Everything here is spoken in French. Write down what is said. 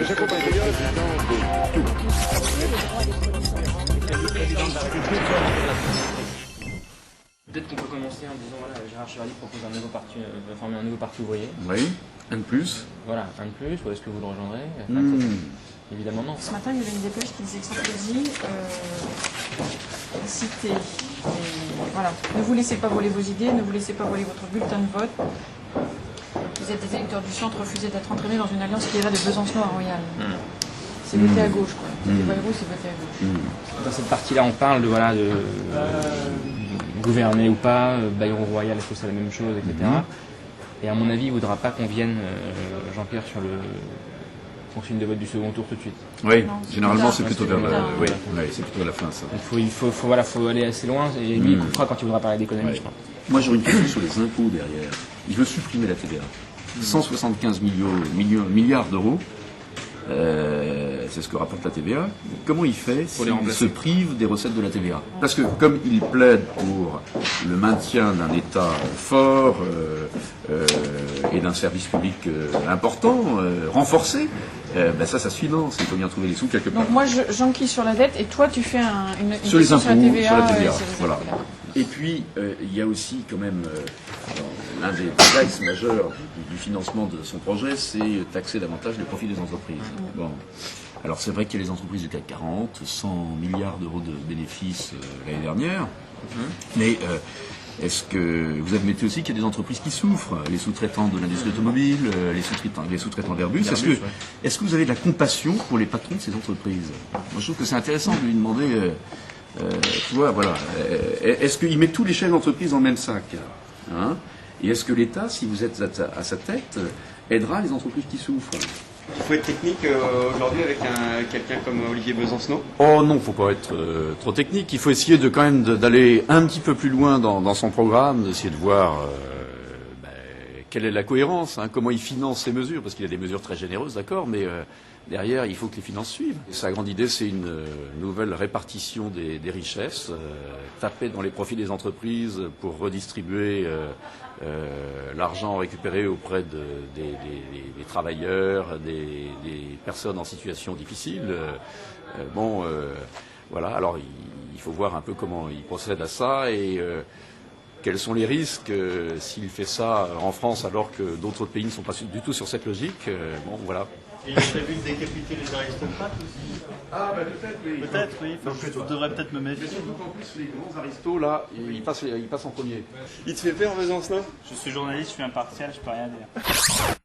J'accompagne bien le président de tout. Peut-être qu'on peut commencer en disant voilà, Gérard Chevalier propose un nouveau parti, former un nouveau parti ouvrier. Oui, un de plus. Voilà, un de plus, ou est-ce que vous le rejoindrez? Évidemment non. Ce matin, il y avait une dépêche qui disait que Sarkozy citait. Voilà. Ne vous laissez pas voler vos idées, ne vous laissez pas voler votre bulletin de vote. Vous êtes des électeurs du centre, refusez d'être entraînés dans une alliance qui est là de Besançon à Royal. C'est voter à gauche, quoi. C'est Bayrou, c'est voter à gauche. Dans cette partie-là, on parle de, voilà, de gouverner ou pas, Bayrou Royal, est-ce que c'est la même chose, etc. Et à mon avis, il ne voudra pas qu'on vienne, Jean-Pierre, sur le consigne de vote du second tour tout de suite. Oui, Non, généralement c'est tard. plutôt C'est vers la, plus tard. oui, c'est plutôt à la fin ça. Il faut aller assez loin, et lui, il coupera quand il voudra parler d'économie, je crois. Moi j'aurais une question sur les impôts derrière. Il veut supprimer la TVA. 175 milliards d'euros, c'est ce que rapporte la TVA. Comment il fait s'il se prive des recettes de la TVA? Parce que comme il plaide pour le maintien d'un État fort et d'un service public important, renforcé, ben ça se finance. Il faut bien trouver les sous quelque part. Donc moi, j'enquille sur la dette et toi, tu fais une Sur les question impôts, sur la TVA. sur la TVA, Sur les voilà. impôts, d'accord. Et puis, il y a aussi quand même l'un des axes majeurs du financement de son projet, c'est taxer davantage les profits des entreprises. Bon. Alors c'est vrai qu'il y a les entreprises du CAC 40, 100 milliards d'euros de bénéfices l'année dernière, mais est-ce que vous admettez aussi qu'il y a des entreprises qui souffrent, les sous-traitants de l'industrie automobile, les sous-traitants d'Airbus? Est-ce que vous avez de la compassion pour les patrons de ces entreprises? Moi je trouve que c'est intéressant de lui demander... tu vois, voilà. Est-ce qu'il met tous les chefs d'entreprise dans le même sac, hein? Et est-ce que l'État, si vous êtes à sa tête, aidera les entreprises qui souffrent? Il faut être technique aujourd'hui avec quelqu'un comme Olivier Besancenot. Oh non, faut pas être trop technique. Il faut essayer de quand même d'aller un petit peu plus loin dans son programme, d'essayer de voir quelle est la cohérence, hein, comment il finance ses mesures, parce qu'il y a des mesures très généreuses, d'accord, mais derrière, il faut que les finances suivent. Et sa grande idée, c'est une nouvelle répartition des richesses, taper dans les profits des entreprises pour redistribuer l'argent récupéré auprès des travailleurs, des personnes en situation difficile. Voilà, alors il faut voir un peu comment il procède à ça et quels sont les risques s'il fait ça en France alors que d'autres pays ne sont pas du tout sur cette logique. Bon, voilà. Et il a prévu de décapiter les aristocrates aussi. Ah, bah peut-être, oui. Peut-être, oui. Je devrais peut-être me méfier. Mais surtout qu'en plus, les grands aristos, là, ils passent en premier. Il te fait peur, Besancenot? Je suis journaliste, je suis impartial, je peux rien dire.